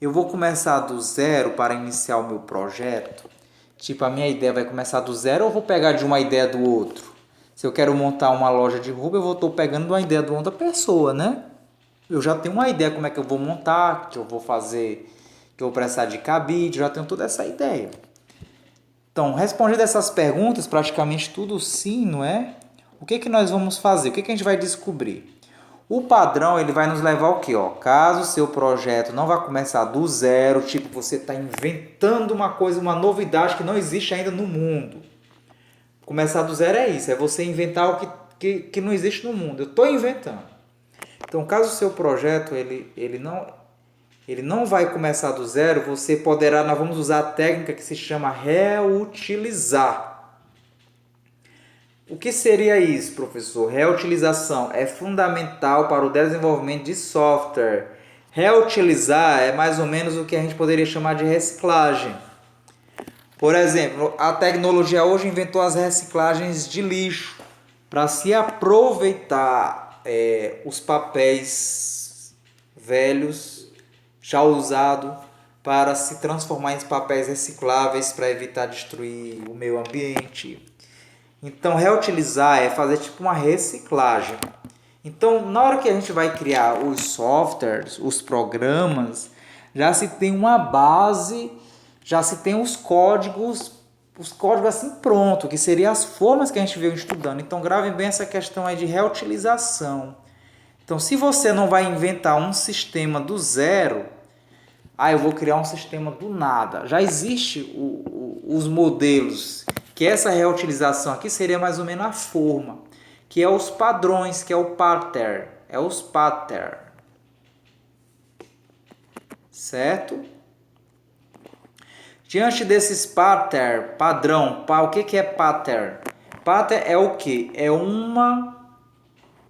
Speaker 1: eu vou começar do zero para iniciar o meu projeto? Tipo, a minha ideia vai começar do zero ou eu vou pegar de uma ideia do outro? Se eu quero montar uma loja de roupa, eu estou pegando uma ideia de outra pessoa, né? Eu já tenho uma ideia como é que eu vou montar, que eu vou fazer, que eu vou precisar de cabide, já tenho toda essa ideia. Então, respondendo essas perguntas, praticamente tudo sim, não é? O que nós vamos fazer? O que a gente vai descobrir? O padrão, ele vai nos levar ao quê? Caso o seu projeto não vá começar do zero, tipo, você está inventando uma coisa, uma novidade que não existe ainda no mundo. Começar do zero é isso, é você inventar algo que não existe no mundo. Eu estou inventando. Então, caso o seu projeto ele não vai começar do zero, você poderá, nós vamos usar a técnica que se chama reutilizar. O que seria isso, professor? Reutilização é fundamental para o desenvolvimento de software. Reutilizar é mais ou menos o que a gente poderia chamar de reciclagem. Por exemplo, a tecnologia hoje inventou as reciclagens de lixo para se aproveitar os papéis velhos já usados para se transformar em papéis recicláveis para evitar destruir o meio ambiente. Então, reutilizar é fazer tipo uma reciclagem. Então, na hora que a gente vai criar os softwares, os programas, já se tem uma base, já se tem os códigos assim pronto, que seriam as formas que a gente veio estudando. Então, gravem bem essa questão aí de reutilização. Então, se você não vai inventar um sistema do zero, eu vou criar um sistema do nada. Já existe os modelos, que essa reutilização aqui seria mais ou menos a forma, que é os padrões, que é o pattern, certo? Diante desses padrão, o que é pattern? Pattern é o que? É uma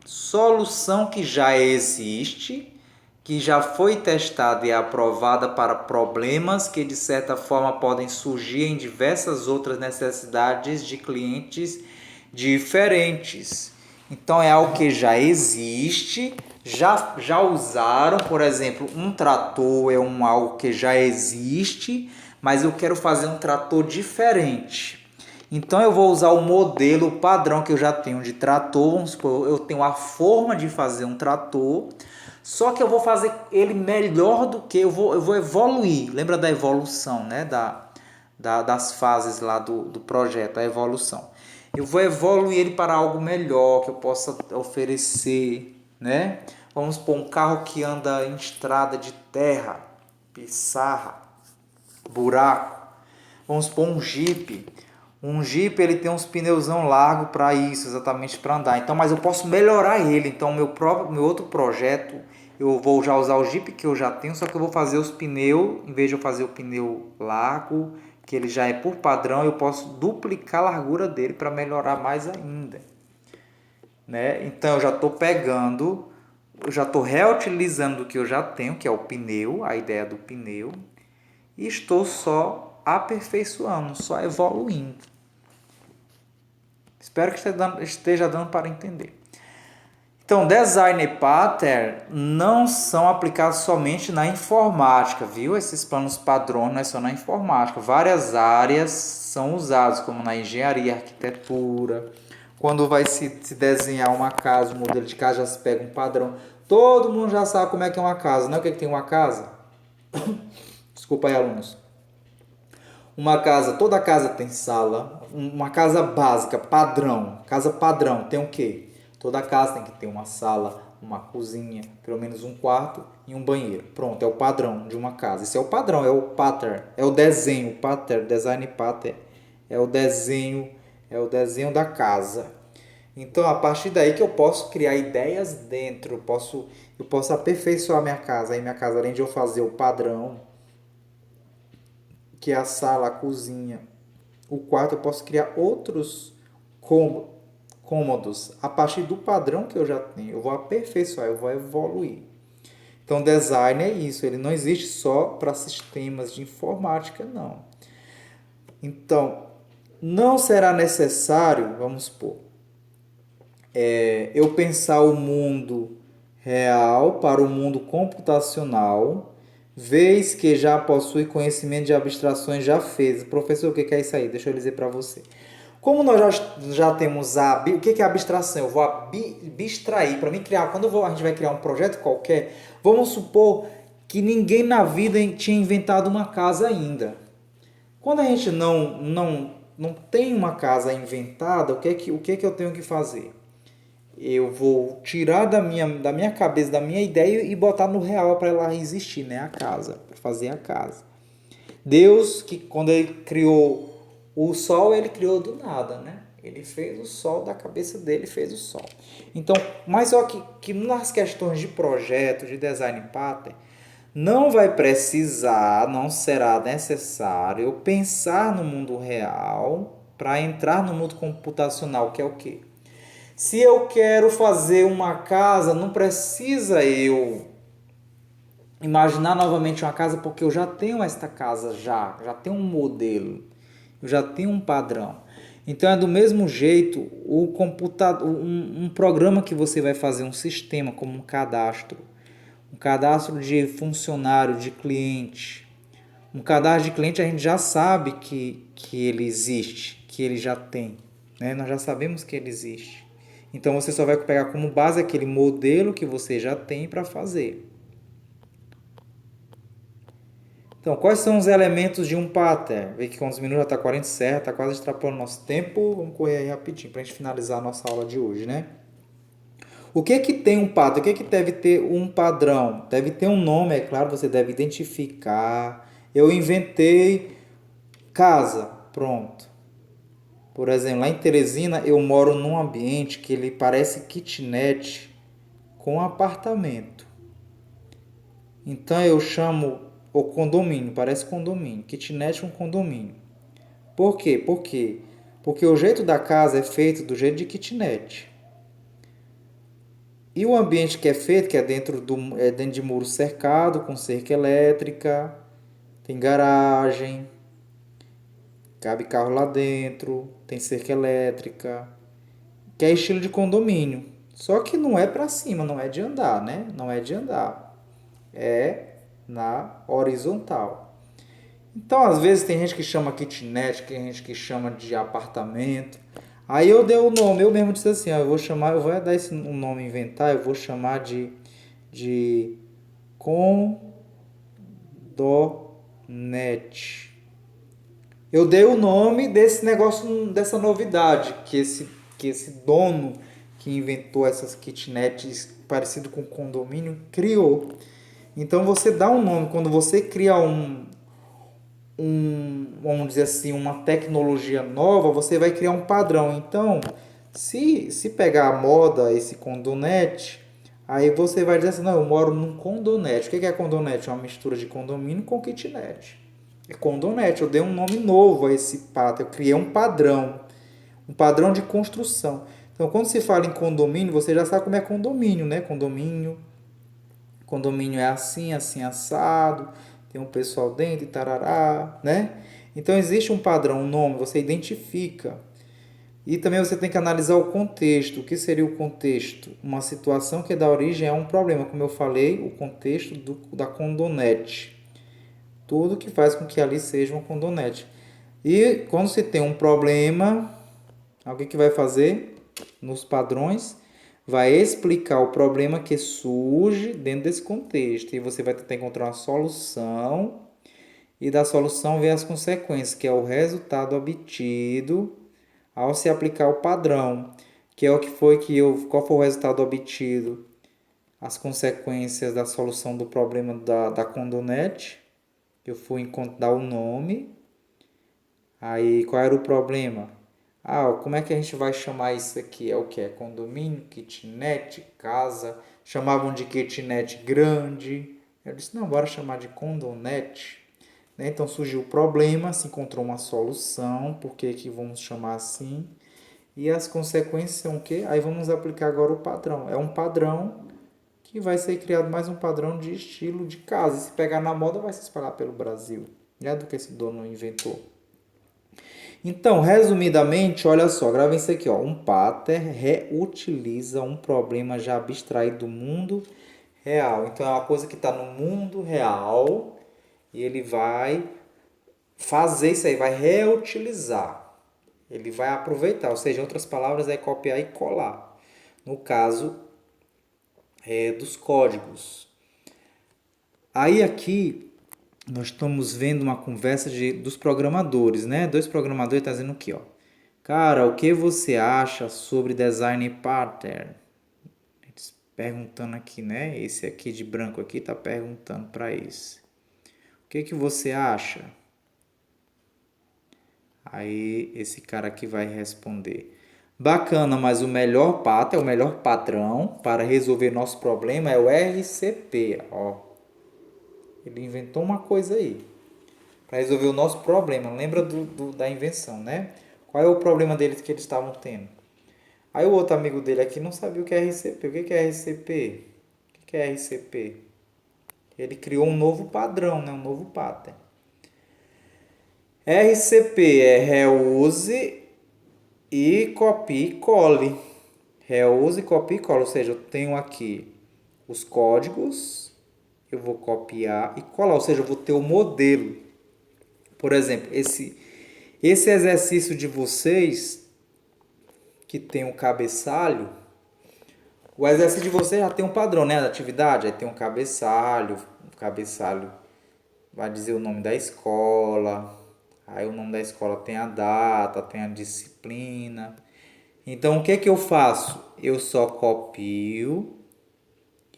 Speaker 1: solução que já existe, que já foi testada e aprovada para problemas que de certa forma podem surgir em diversas outras necessidades de clientes diferentes. Então é algo que já existe, já usaram, por exemplo, um trator é algo que já existe, mas eu quero fazer um trator diferente. Então eu vou usar o modelo padrão que eu já tenho de trator, vamos supor, eu tenho a forma de fazer um trator, só que eu vou fazer ele melhor do que eu vou evoluir. Lembra da evolução, né? Das fases lá do projeto, a evolução. Eu vou evoluir ele para algo melhor que eu possa oferecer, né? Vamos pôr um carro que anda em estrada de terra, pissarra, buraco. Vamos pôr um Jeep. Um Jeep ele tem uns pneuzão largo para isso, exatamente para andar. Então, mas eu posso melhorar ele. Então, meu outro projeto, eu vou já usar o Jeep que eu já tenho, só que eu vou fazer os pneus, em vez de eu fazer o pneu largo, que ele já é por padrão, eu posso duplicar a largura dele para melhorar mais ainda, né? Então eu já estou pegando, eu já estou reutilizando o que eu já tenho, que é o pneu, a ideia do pneu, e estou só aperfeiçoando, só evoluindo. Espero que esteja dando para entender. Então, design e pattern não são aplicados somente na informática, viu? Esses planos padrões não é só na informática. Várias áreas são usados, como na engenharia, arquitetura. Quando vai se desenhar uma casa, um modelo de casa, já se pega um padrão. Todo mundo já sabe como é que é uma casa, não é? O que tem uma casa? Desculpa aí, alunos. Uma casa, toda casa tem sala. Uma casa básica, padrão. Casa padrão tem o quê? Toda casa tem que ter uma sala, uma cozinha, pelo menos um quarto e um banheiro. Pronto, é o padrão de uma casa. Esse é o padrão, é o pattern, é o desenho, pattern, design pattern, é o desenho da casa. Então, a partir daí que eu posso criar ideias dentro, eu posso aperfeiçoar minha casa. Aí minha casa, além de eu fazer o padrão, que é a sala, a cozinha, o quarto, eu posso criar outros cômodos a partir do padrão que eu já tenho. Eu vou aperfeiçoar, eu vou evoluir. Então, design é isso, ele não existe só para sistemas de informática, não. Então, não será necessário, vamos supor, eu pensar o mundo real para o mundo computacional, vez que já possui conhecimento de abstrações já feitas. Professor, o que é isso aí? Deixa eu dizer para você. Como nós já temos o que é abstração? Eu vou abstrair. Para mim criar, quando a gente vai criar um projeto qualquer, vamos supor que ninguém na vida tinha inventado uma casa ainda. Quando a gente não tem uma casa inventada, o que é que eu tenho que fazer? Eu vou tirar da minha cabeça, da minha ideia e botar no real para ela existir, né? A casa, para fazer a casa. Deus, que quando ele criou o sol, ele criou do nada, né? Ele fez o sol da cabeça dele, fez o sol. Então, mas só que nas questões de projeto, de design pattern, não vai precisar, não será necessário eu pensar no mundo real para entrar no mundo computacional, que é o quê? Se eu quero fazer uma casa, não precisa eu imaginar novamente uma casa, porque eu já tenho esta casa, já tenho um modelo, eu já tenho um padrão. Então é do mesmo jeito o computador, um programa que você vai fazer, um sistema como um cadastro de funcionário, de cliente. Um cadastro de cliente a gente já sabe que ele existe, que ele já tem, né? Nós já sabemos que ele existe. Então você só vai pegar como base aquele modelo que você já tem para fazer. Então, quais são os elementos de um pattern? Vê que com os minutos já está 47, está quase extrapolando nosso tempo. Vamos correr aí rapidinho para a gente finalizar a nossa aula de hoje, né? O que tem um pattern? O que deve ter um padrão? Deve ter um nome, é claro, você deve identificar. Eu inventei casa, pronto. Por exemplo, lá em Teresina eu moro num ambiente que ele parece kitnet com apartamento. Então eu chamo o condomínio, parece condomínio, kitnet com condomínio. Por quê? Porque o jeito da casa é feito do jeito de kitnet. E o ambiente que é feito, que é dentro de muro cercado, com cerca elétrica, tem garagem, cabe carro lá dentro, tem cerca elétrica, que é estilo de condomínio. Só que não é para cima, não é de andar, né? Não é de andar. É na horizontal. Então, às vezes, tem gente que chama kitnet, tem gente que chama de apartamento. Aí eu dei o nome, eu mesmo disse assim, ó, eu vou dar esse um nome, inventar, eu vou chamar de condonet. Eu dei o nome desse negócio, dessa novidade, que esse dono que inventou essas kitnets parecido com condomínio criou. Então você dá um nome, quando você cria vamos dizer assim, uma tecnologia nova, você vai criar um padrão. Então, se pegar a moda, esse condonet, aí você vai dizer assim, não, eu moro num condonet. O que é condonet? É uma mistura de condomínio com kitnet. É condonete. Eu dei um nome novo a esse pattern. Eu criei um padrão de construção. Então, quando se fala em condomínio, você já sabe como é condomínio, né? Condomínio é assim, assim, assado, tem um pessoal dentro e tarará, né? Então, existe um padrão, um nome, você identifica. E também você tem que analisar o contexto. O que seria o contexto? Uma situação que dá origem a um problema. Como eu falei, o contexto da condonete. Tudo que faz com que ali seja uma condonete. E quando se tem um problema, alguém que vai fazer nos padrões vai explicar o problema que surge dentro desse contexto. E você vai tentar encontrar uma solução. E da solução vem as consequências, que é o resultado obtido ao se aplicar o padrão, que é o que foi qual foi o resultado obtido, as consequências da solução do problema da condonete. Eu fui dar o nome. Aí qual era o problema? Como é que a gente vai chamar isso aqui? É o que? É condomínio, kitnet, casa. Chamavam de kitnet grande. Eu disse, não, bora chamar de condonete. Né? Então surgiu o problema, se encontrou uma solução, por que vamos chamar assim? E as consequências são o quê? Aí vamos aplicar agora o padrão. É um padrão que vai ser criado mais um padrão de estilo de casa. E se pegar na moda, vai se espalhar pelo Brasil. Já do que esse dono inventou. Então, resumidamente, olha só, grava isso aqui, ó. Um pattern reutiliza um problema já abstraído do mundo real. Então, é uma coisa que está no mundo real e ele vai fazer isso aí, vai reutilizar. Ele vai aproveitar, ou seja, em outras palavras, é copiar e colar. No caso dos códigos. Aí aqui nós estamos vendo uma conversa dos programadores, né? Dois programadores estão dizendo aqui, ó. Cara, o que você acha sobre design pattern? Eles perguntando aqui, né? Esse aqui de branco aqui está perguntando para esse. O que você acha? Aí esse cara aqui vai responder. Bacana, mas o melhor pattern, o melhor padrão para resolver nosso problema é o RCP. Ó. Ele inventou uma coisa aí. Para resolver o nosso problema. Lembra da invenção, né? Qual é o problema deles que eles estavam tendo? Aí o outro amigo dele aqui não sabia o que é RCP. O que é RCP? O que é RCP? Ele criou um novo padrão, né? Um novo pattern. RCP é reuse e copie e cole. Reuse, copie e cole. Ou seja, eu tenho aqui os códigos, eu vou copiar e colar. Ou seja, eu vou ter o modelo. Por exemplo, esse exercício de vocês que tem um cabeçalho, o exercício de vocês já tem um padrão, né? Da atividade, aí tem um cabeçalho, vai dizer o nome da escola, aí o nome da escola tem a data, tem a disciplina. Então o que eu faço? Eu só copio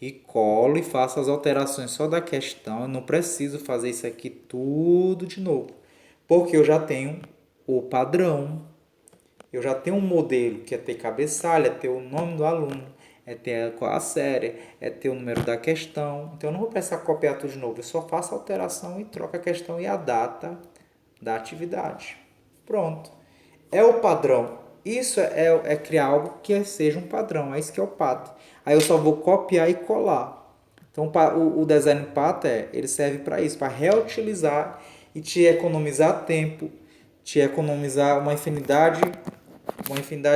Speaker 1: e colo e faço as alterações só da questão. Eu não preciso fazer isso aqui tudo de novo, porque eu já tenho o padrão. Eu já tenho um modelo que é ter cabeçalho, é ter o nome do aluno, é ter qual a série, é ter o número da questão. Então eu não vou precisar copiar tudo de novo, eu só faço a alteração e troco a questão e a data da atividade. Pronto. É o padrão. Isso é criar algo que seja um padrão, é isso que é o pattern. Aí eu só vou copiar e colar. Então o design pattern ele serve para isso, para reutilizar e te economizar tempo, te economizar uma infinidade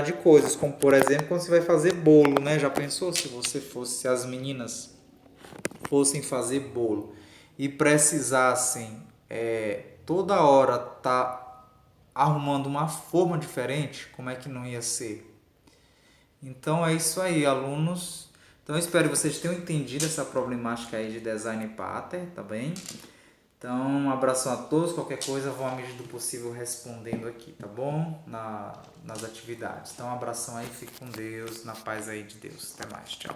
Speaker 1: de coisas, como por exemplo quando você vai fazer bolo, né? Já pensou se as meninas fossem fazer bolo e precisassem toda hora tá arrumando uma forma diferente, como é que não ia ser? Então é isso aí, alunos. Então eu espero que vocês tenham entendido essa problemática aí de design pattern, tá bem? Então, um abração a todos. Qualquer coisa, vou à medida do possível respondendo aqui, tá bom? Nas atividades. Então, um abração aí, fique com Deus, na paz aí de Deus. Até mais, tchau.